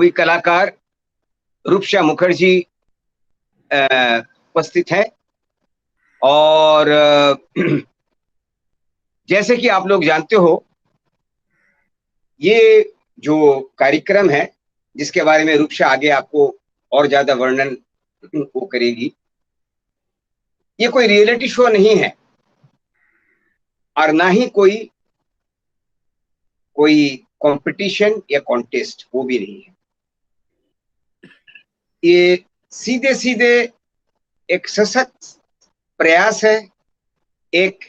कोई कलाकार रूपशा मुखर्जी उपस्थित है। और जैसे कि आप लोग जानते हो, ये जो कार्यक्रम है जिसके बारे में रूपशा आगे आपको और ज्यादा वर्णन वो करेगी, ये कोई रियलिटी शो नहीं है और ना ही कोई कंपटीशन या कॉन्टेस्ट, वो भी नहीं है। ये सीधे सीधे एक सशक्त प्रयास है, एक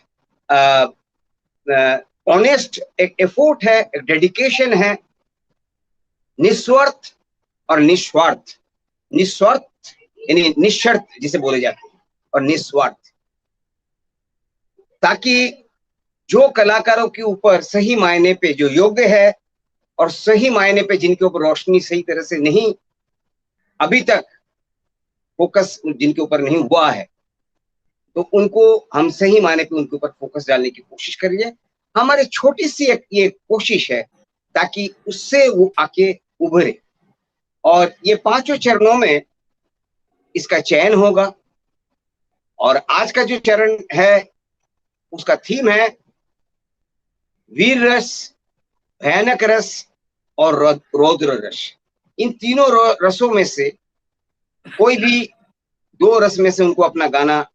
ऑनेस्ट एक एफोर्ट है, एक डेडिकेशन है, निस्वार्थ और निस्वार्थ। निस्वार्थ यानी निशर्त जिसे बोले जाते हैं, और निस्वार्थ, ताकि जो कलाकारों के ऊपर सही मायने पे जो योग्य है और सही मायने पे जिनके ऊपर रोशनी सही तरह से नहीं अभी तक फोकस जिनके ऊपर नहीं हुआ है, तो उनको हम सही मायने पे उनके ऊपर फोकस डालने की कोशिश करिए। हमारी छोटी सी एक ये कोशिश है ताकि उससे वो आके उभरे। और ये 5 चरणों में इसका चयन होगा। और आज का जो चरण है उसका थीम है वीर रस, भयानक रस और रौद्र रस। इन तीनों रसों में से कोई भी 2 रस में से उनको अपना गाना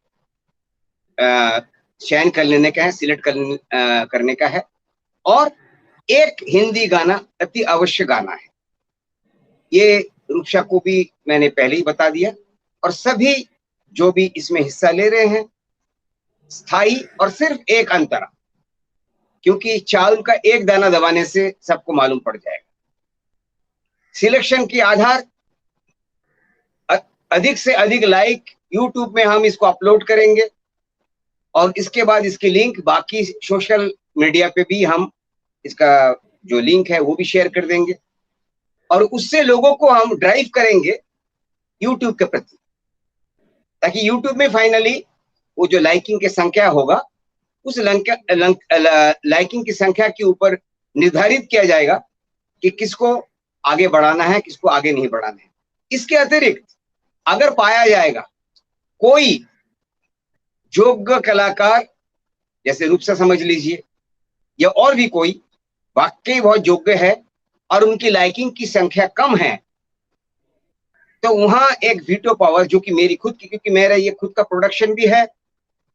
चयन कर लेने का है, सिलेक्ट करने का है। और एक हिंदी गाना अति अवश्य गाना है। ये रूपशा को भी मैंने पहले ही बता दिया। और सभी जो भी इसमें हिस्सा ले रहे हैं, स्थाई और सिर्फ एक अंतरा, क्योंकि चावल का एक दाना दबाने से सबको मालूम पड़ जाएगा। सिलेक्शन के आधार अधिक से अधिक लाइक यूट्यूब में हम इसको अपलोड करेंगे और इसके बाद इसकी लिंक बाकी सोशल मीडिया पे भी हम इसका जो लिंक है वो भी शेयर कर देंगे। और उससे लोगों को हम ड्राइव करेंगे यूट्यूब के प्रति, ताकि यूट्यूब में फाइनली वो जो लाइकिंग की संख्या होगा, उस लाइकिंग की संख्या के ऊपर निर्धारित किया जाएगा कि किसको आगे बढ़ाना है, किसको आगे नहीं बढ़ाना है। इसके अतिरिक्त अगर पाया जाएगा कोई योग्य कलाकार, जैसे रूपशा समझ लीजिए, या और भी कोई वाकई बहुत योग्य है और उनकी लाइकिंग की संख्या कम है, तो वहां एक वीटो पावर, जो कि मेरी खुद की, क्योंकि मेरा ये खुद का प्रोडक्शन भी है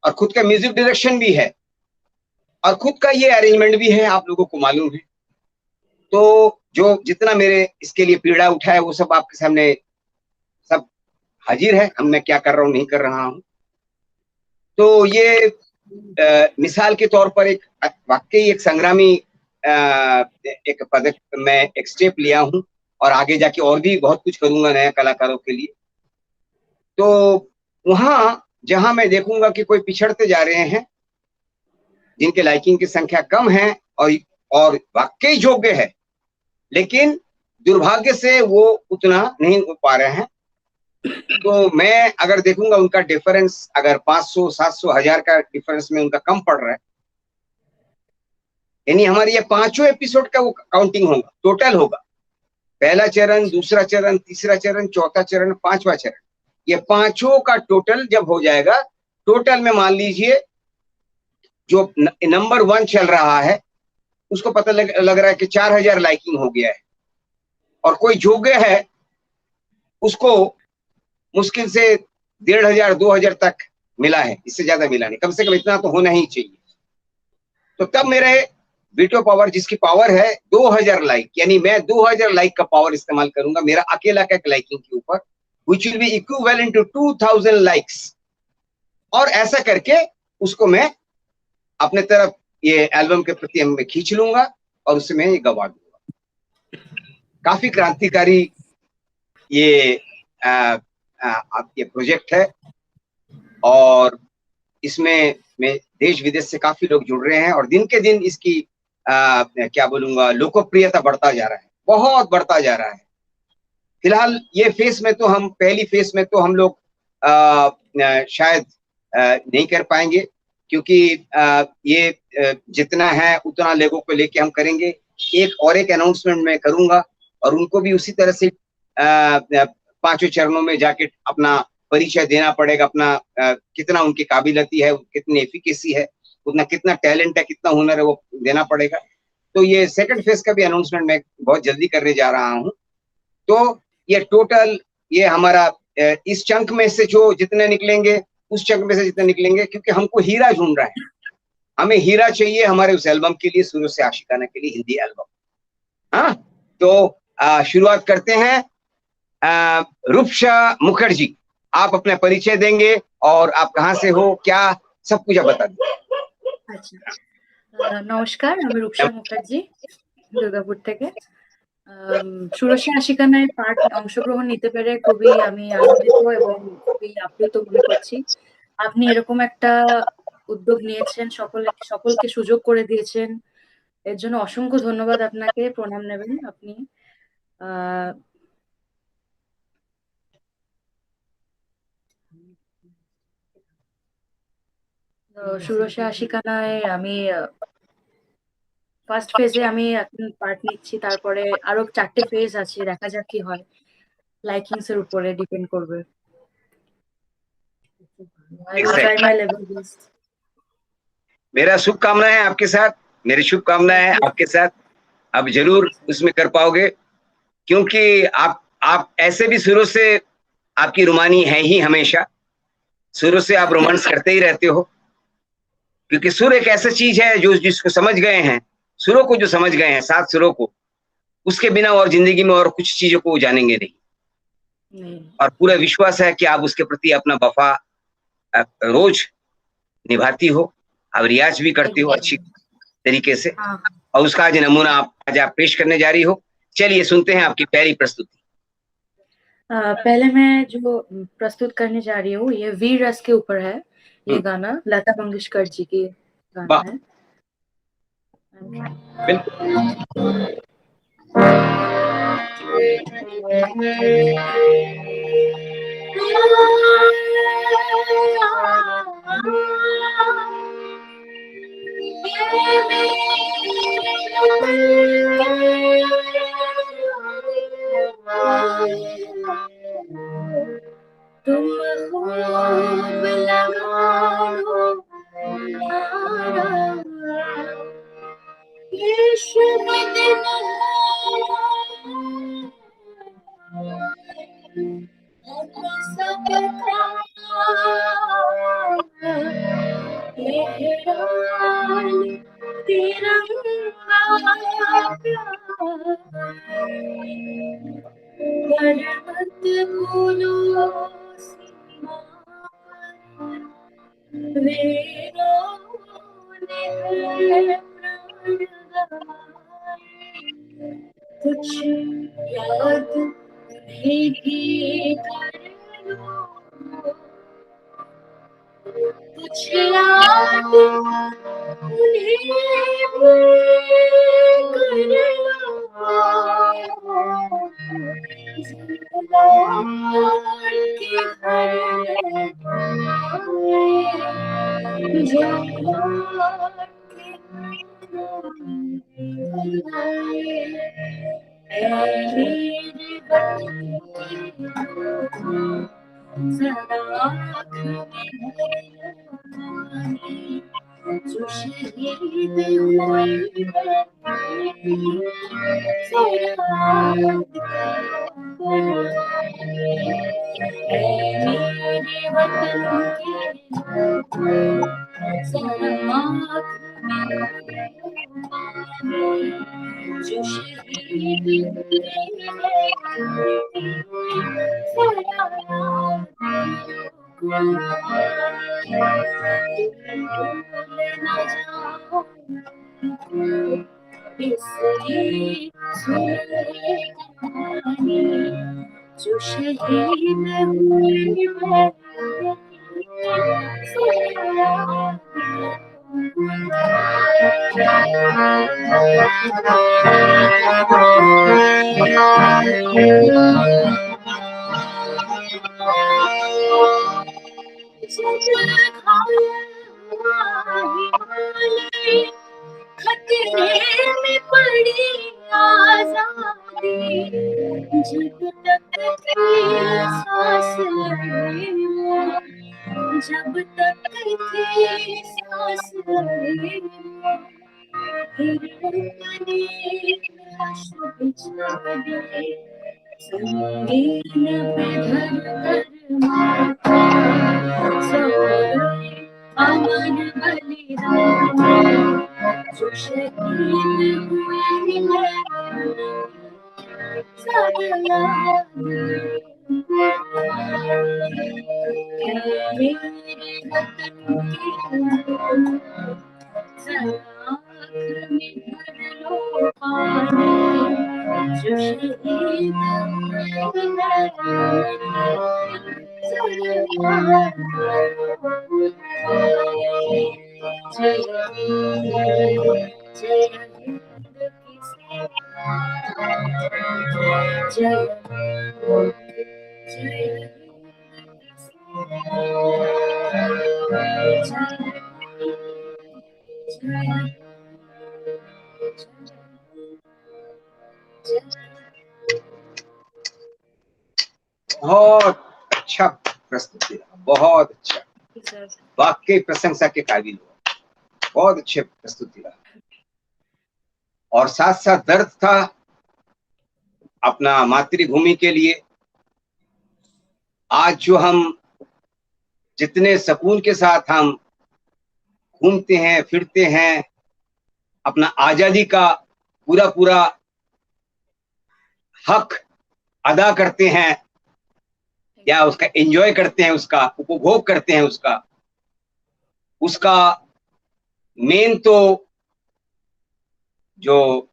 और खुद का म्यूजिक डायरेक्शन भी है और खुद का ये अरेंजमेंट भी है, आप लोगों को मालूम है। तो जो जितना मेरे इसके लिए पीड़ा उठाया वो सब आपके सामने सब हाजिर है। हम मैं क्या कर रहा हूँ, नहीं कर रहा हूँ। तो ये मिसाल के तौर पर एक वाकई एक संग्रामी एक पदक मैं एक स्टेप लिया हूँ और आगे जाके और भी बहुत कुछ करूंगा नया कलाकारों के लिए। तो वहां जहां मैं देखूंगा कि कोई पिछड़ते जा रहे हैं, जिनके लाइकिंग की संख्या कम है और वाकई योग्य है, लेकिन दुर्भाग्य से वो उतना नहीं हो पा रहे हैं, तो मैं अगर देखूंगा उनका डिफरेंस अगर 500, 700, 1000 का डिफरेंस में उनका कम पड़ रहा है, यानी हमारी ये 5 एपिसोड का वो काउंटिंग होगा, टोटल होगा। पहला चरण, दूसरा चरण, तीसरा चरण, चौथा चरण, 5वां चरण, ये 5 का टोटल जब हो जाएगा, टोटल में मान लीजिए जो नंबर 1 चल रहा है उसको पता लग रहा है कि 4000 लाइकिंग हो गया है, और कोई योग्य है उसको मुश्किल से 1500, 2000 तक मिला है, इससे ज्यादा मिला नहीं, कम से कम इतना तो होना ही चाहिए। तो तब मेरे वीटो पावर, जिसकी पावर है 2000 लाइक, यानी मैं 2000 लाइक का पावर इस्तेमाल करूंगा मेरा अकेला का लाइकिंग के ऊपर, which will be equivalent to 2000 likes. और ऐसा करके उसको मैं अपने तरफ ये एल्बम के प्रति मैं खींच लूंगा और उससे मैं ये गवा दूंगा। काफी क्रांतिकारी ये ये प्रोजेक्ट है और इसमें मैं देश विदेश से काफी लोग जुड़ रहे हैं और दिन के दिन इसकी क्या बोलूंगा, लोकप्रियता बढ़ता जा रहा है, बहुत बढ़ता जा रहा है। फिलहाल ये फेस में तो हम पहली फेस में तो हम लोग शायद नहीं कर पाएंगे, क्योंकि ये जितना है उतना लोगों को लेके हम करेंगे। एक अनाउंसमेंट मैं करूंगा और उनको भी उसी तरह से 5 चरणों में जाके अपना परिचय देना पड़ेगा, अपना कितना उनकी काबिलियती है, कितनी एफिकेसी है, उतना कितना टैलेंट है, कितना हुनर है, वो देना पड़ेगा। तो ये सेकंड फेज का भी अनाउंसमेंट मैं बहुत जल्दी करने जा रहा हूँ। तो ये टोटल ये हमारा इस चंक में से जो जितने निकलेंगे, उस चंक में से जितने निकलेंगे, क्योंकि हमको हीरा ढूंढ रहा है, हमें हीरा चाहिए हमारे उस एल्बम के लिए, सूरज से आशिकाना के लिए हिंदी एल्बम। हाँ, तो शुरुआत करते हैं। रूपशा मुखर्जी, आप अपना परिचय देंगे और आप कहाँ से हो, क्या सब कुछ आप बता दीजिए। अच्छा, नमस्कार, আমি রূপসা মুখার্জি দুর্গাপুর থেকে। ষোড়শী আশিকানায় পাঠ অংশগ্রহণ নিতে পেরে খুবই আমি আনন্দিত এবং খুবই আপ্লুত মনে করছি। আপনি এরকম একটা উদ্যোগ নিয়েছেন, সকলকে সুযোগ করে দিয়েছেন, এর জন্য অসংখ্য ধন্যবাদ আপনাকে, প্রণাম নেবেন আপনি। ষোড়শী আশিকানায় আমি ফার্স্ট ফেজে আমি এখন পার্ট নিচ্ছি, তারপরে আরো 4টে ফেজ আছে, দেখা যাক কি হয়, লাইকিংস এর উপরে ডিপেন্ড করবে। I will try my level best. मेरा शुभकामना है आपके साथ, मेरी शुभकामनाएं हैं आपके साथ। आप जरूर उसमें कर पाओगे, क्योंकि आप ऐसे भी शुरू से आपकी रुमानी है ही, हमेशा शुरू से आप रोमांस करते ही रहते हो, क्योंकि सुर एक ऐसा चीज है जो जिसको समझ गए हैं, सुरों को जो समझ गए हैं, 7 सुरों को, उसके बिना और जिंदगी में और कुछ चीजों को जानेंगे नहीं। और पूरा विश्वास है कि आप उसके प्रति अपना वफा रोज निभाती हो, आप रियाज भी करती हो अच्छी तरीके से, और उसका आज नमूना आज आप पेश करने जा रही हो। चलिए सुनते हैं आपकी पहली प्रस्तुति। पहले मैं जो प्रस्तुत करने जा रही हूँ ये वीर रस के ऊपर है। ये गाना लता मंगेशकर जी की गाना है। बिल्कुल। तुम खूब लगाओ ये शुभ दिन सबका लहराए तिरंगा पर मत भूलो सीमा पर वीरों ने प्राण गंवाए। कुछ याद रहेगी कर लो, कुछ याद उन्हें कर लो, के घर जो शहीद हुए मेरे वतन के जो शहीद ना जाओ इसलिए सुने कहानी जो शहीद हुए खतरे में पड़ी आजादी, जब तक थी सांस लड़े मौत, जब तक थी सांस लड़े मौत, फिर अपने लाश बिछा दे, संगीन पे धर कर माथा, सो गए अमर बलिदानी, जो शहीद हुए हैं सब याद। मेरे वतन की जरा आँख में भर लो पानी, जो शहीद हुए हैं जरा याद। जय हिंद, जय हिंद की सेना, जय हिंद, जय हिंद की सेना, जय बहुत अच्छा प्रस्तुति, बहुत अच्छा, वाकई प्रशंसा के काबिल हुआ, बहुत अच्छे प्रस्तुति रहा। और साथ साथ दर्द था अपना मातृभूमि के लिए। आज जो हम जितने सुकून के साथ हम घूमते हैं फिरते हैं, अपना आजादी का पूरा पूरा हक अदा करते हैं या उसका एंजॉय करते हैं, उसका उपभोग करते हैं, उसका मेन तो जो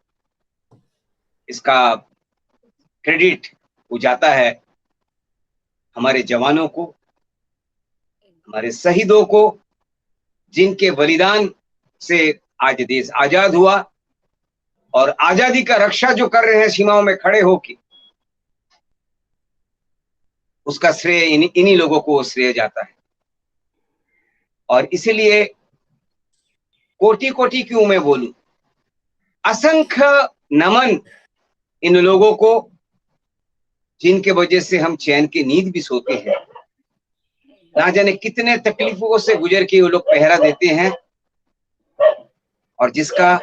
इसका क्रेडिट हो जाता है हमारे जवानों को, हमारे शहीदों को, जिनके बलिदान से आज देश आजाद हुआ। और आजादी का रक्षा जो कर रहे हैं सीमाओं में खड़े होके, उसका श्रेय इन्हीं लोगों को श्रेय जाता है। और इसीलिए कोटि कोटि क्यों मैं बोलूं, असंख्य नमन इन लोगों को, जिनके वजह से हम चैन की नींद भी सोते हैं। ना जाने कितने तकलीफों से गुजर के वो लोग पहरा देते हैं, और जिसका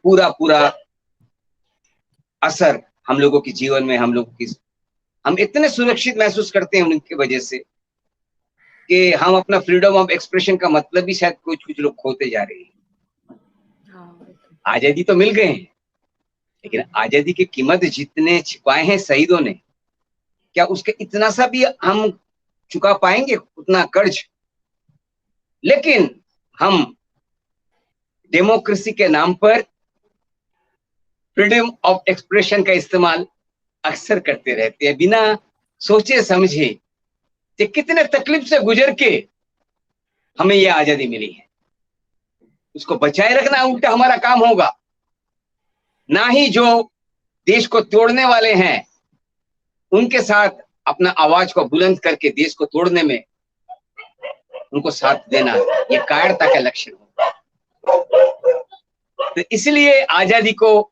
पूरा पूरा असर हम लोगों के जीवन में, हम इतने सुरक्षित महसूस करते हैं उनकी वजह से कि हम अपना फ्रीडम ऑफ एक्सप्रेशन का मतलब भी शायद कुछ लोग खोते जा रहे हैं। आजादी तो मिल गए हैं, लेकिन आजादी की कीमत जितने चुकाए हैं शहीदों ने, क्या उसके इतना सा भी हम चुका पाएंगे, उतना कर्ज? लेकिन हम डेमोक्रेसी के नाम पर फ्रीडम ऑफ एक्सप्रेशन का इस्तेमाल अक्सर करते रहते हैं, बिना सोचे समझे कि कितने तकलीफ से गुजर के हमें यह आजादी मिली है। उसको बचाए रखना उल्टा हमारा काम होगा, ना ही जो देश को तोड़ने वाले हैं उनके साथ अपना आवाज को बुलंद करके देश को तोड़ने में उनको साथ देना, ये कायरता का लक्षण होगा। तो इसलिए आजादी को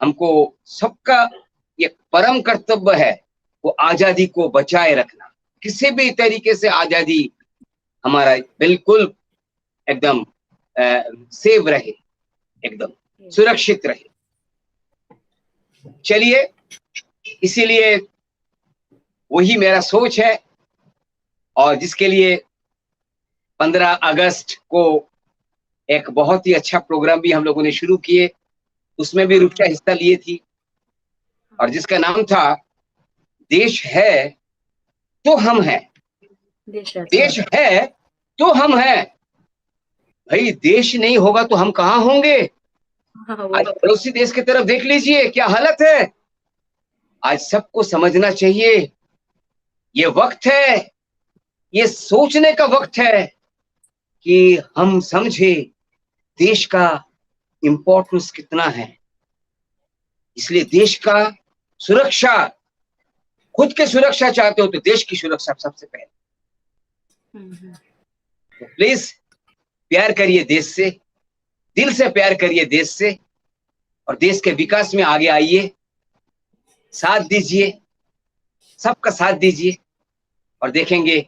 हमको सबका ये परम कर्तव्य है, वो आजादी को बचाए रखना। किसी भी तरीके से आजादी हमारा बिल्कुल एकदम सेव रहे, एकदम सुरक्षित रहे। चलिए, इसीलिए वही मेरा सोच है, और जिसके लिए 15 अगस्त को एक बहुत ही अच्छा प्रोग्राम भी हम लोगों ने शुरू किए, उसमें भी रुचा हिस्सा लिए थी, और जिसका नाम था देश है तो हम हैं। देश है तो हम हैं। भाई देश नहीं होगा तो हम कहाँ होंगे? आज पड़ोसी देश की तरफ देख लीजिए, क्या हालत है। आज सबको समझना चाहिए, ये वक्त है, ये सोचने का वक्त है कि हम समझे देश का इंपॉर्टेंस कितना है। इसलिए देश का सुरक्षा, खुद की सुरक्षा चाहते हो तो देश की सुरक्षा सबसे पहले। तो प्लीज प्यार करिए देश से, दिल से प्यार करिए देश से, और देश के विकास में आगे आइए, साथ दीजिए, सबका साथ दीजिए, और देखेंगे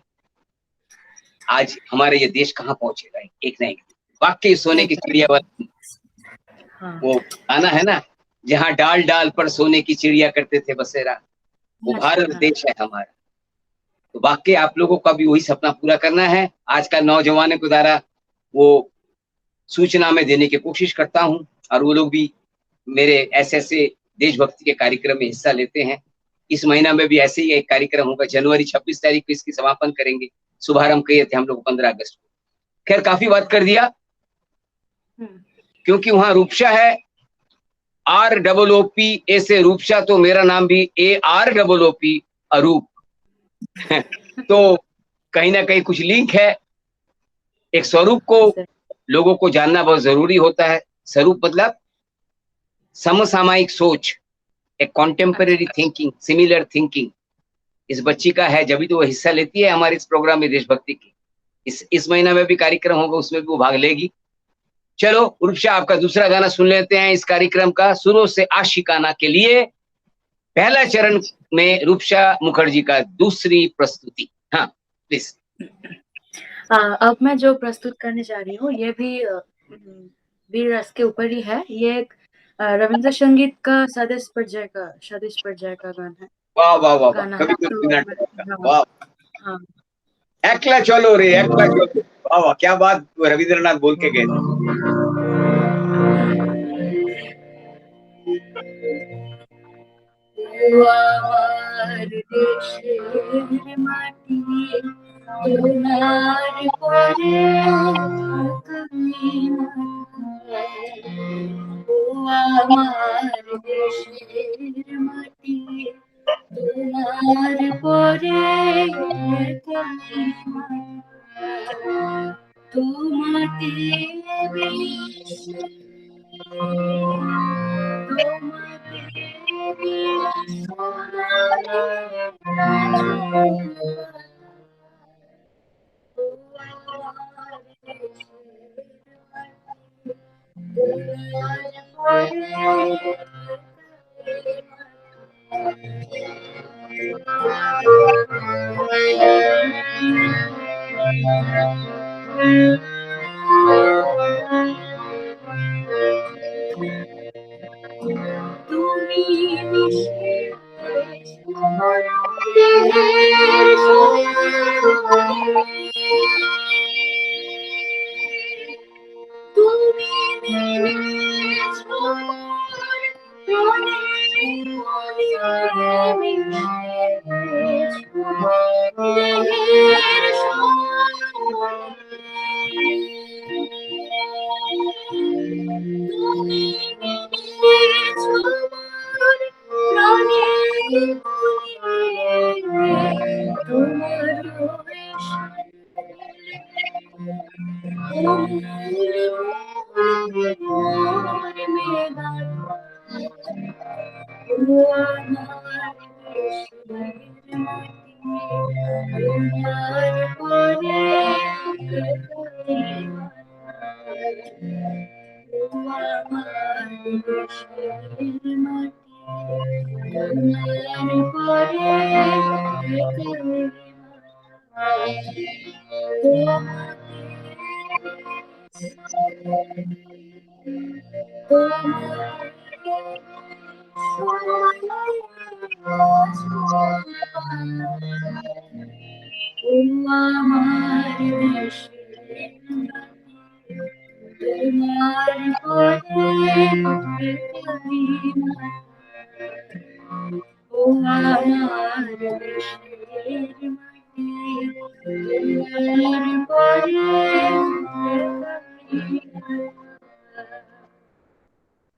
आज हमारे ये देश कहाँ पहुंचेगा एक ना एक। वाकई सोने की चिड़िया वाला हाँ। वो गाना है ना, जहाँ डाल डाल पर सोने की चिड़िया करते थे बसेरा, वो भारत देश है हमारा। तो वाकई आप लोगों का भी वही सपना पूरा करना है। आज का नौजवानों के द्वारा वो सूचना में देने की कोशिश करता हूँ, और वो लोग भी मेरे ऐसे ऐसे देशभक्ति के कार्यक्रम में हिस्सा लेते हैं। इस महीना में भी ऐसे ही एक कार्यक्रम होगा, जनवरी 26 तारीख को इसकी समापन करेंगे। शुभारंभ किए थे हम लोग 15 अगस्त को। खैर काफी बात कर दिया, क्योंकि वहां रूपशा है, ROOP ए से रूपशा, तो मेरा नाम भी AROOP अरूप। तो कहीं ना कहीं कुछ लिंक है। एक स्वरूप को लोगों को जानना बहुत जरूरी होता है। स्वरूप मतलब समसामयिक सोच, एक कॉन्टेम्परेरी थिंकिंग, सिमिलर थिंकिंग इस बच्ची का है, जब भी तो वो हिस्सा लेती है हमारे इस प्रोग्राम में देशभक्ति की। इस महीना में भी कार्यक्रम होगा, उसमें भी वो भाग लेगी। चलो रूपशा, आपका दूसरा गाना सुन लेते हैं इस कार्यक्रम का, सुरों से आशिकाना के लिए पहला चरण में रूपशा मुखर्जी का दूसरी प्रस्तुति। हाँ प्लीज। अब मैं जो प्रस्तुत करने जा रही हूँ ये भी वीर रस के ऊपर ही है। ये एक रविंद्र संगीत का शादेश पर्याय का गाना है। वाह वाह वाह, गाना कभी है। तो वाह, हाँ। एकला चलो रे एकला चलो, वाह वाह, क्या बात रविंद्रनाथ बोल के गए। আমার দেশের মাটি তোমার পরে ও আমার দেশের মাটি তোমার পরে তোমাকে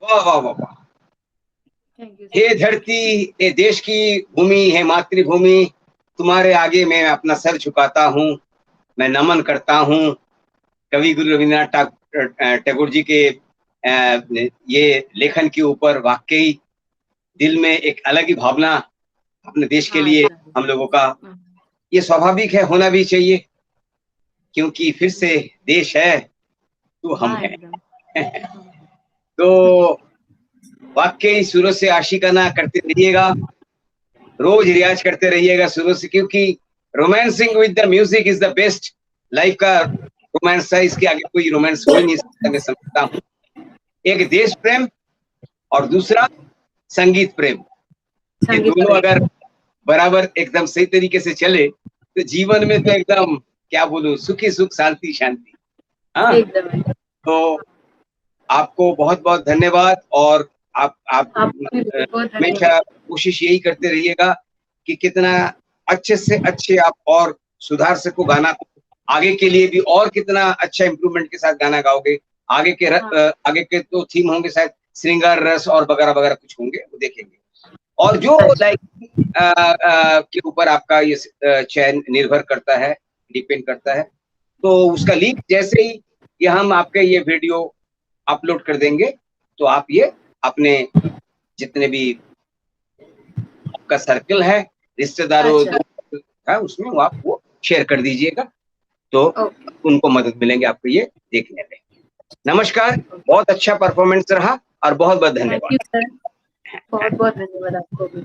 वाह वाह वाह वाह। हे धरती, ये देश की भूमि है, मातृभूमि, तुम्हारे आगे मैं अपना सर झुकाता हूँ, मैं नमन करता हूँ। कवि गुरु रविंद्रनाथ टैगोर जी के ये लेखन के ऊपर वाकई दिल में एक अलग ही भावना अपने देश के लिए हम लोगों का, ये स्वाभाविक है, होना भी चाहिए, क्योंकि फिर से देश है तो हम हाँ हैं। एकदम। तो वाकई सुरों से आशिकाना करते रहिएगा, रोज रियाज करते रहिएगा सुरों से, क्योंकि romancing with the music is the best. Life का रोमांस है, इसके आगे कोई रोमांस हो ही नहीं सकता, मैं समझता हूँ। एक देश प्रेम और दूसरा संगीत प्रेम, ये संगीत दोनों अगर प्रेम। बराबर एकदम सही तरीके से चले तो जीवन में तो एकदम क्या बोलूं, सुखी सुख शांति शांति। हाँ, एकदम एकदम। तो आपको बहुत बहुत धन्यवाद। और आप आपको भी बहुत बहुत हमेशा धन्यवाद। कोशिश यही करते रहिएगा कि कितना अच्छे से अच्छे आप और सुधार सको गाना को, आगे के लिए भी और कितना अच्छा इम्प्रूवमेंट के साथ गाना गाओगे। हाँ आगे के तो थीम होंगे शायद श्रृंगार रस और वगैरह वगैरह कुछ होंगे, वो देखेंगे। और जो अच्छा लाइक के ऊपर आपका ये चयन निर्भर करता है, डिपेंड करता है, तो उसका लिंक जैसे ही ये हम आपके ये वीडियो अपलोड कर देंगे, तो आप ये अपने जितने भी आपका सर्कल है, रिश्तेदारों अच्छा दोस्त है, उसमें वो आप वो शेयर कर दीजिएगा, तो ओके उनको मदद मिलेंगे आपको ये देखने में। नमस्कार, बहुत अच्छा परफॉर्मेंस रहा और बहुत बहुत थैंक यू धन्यवाद। सर। बहुत बहुत धन्यवाद आपको भी।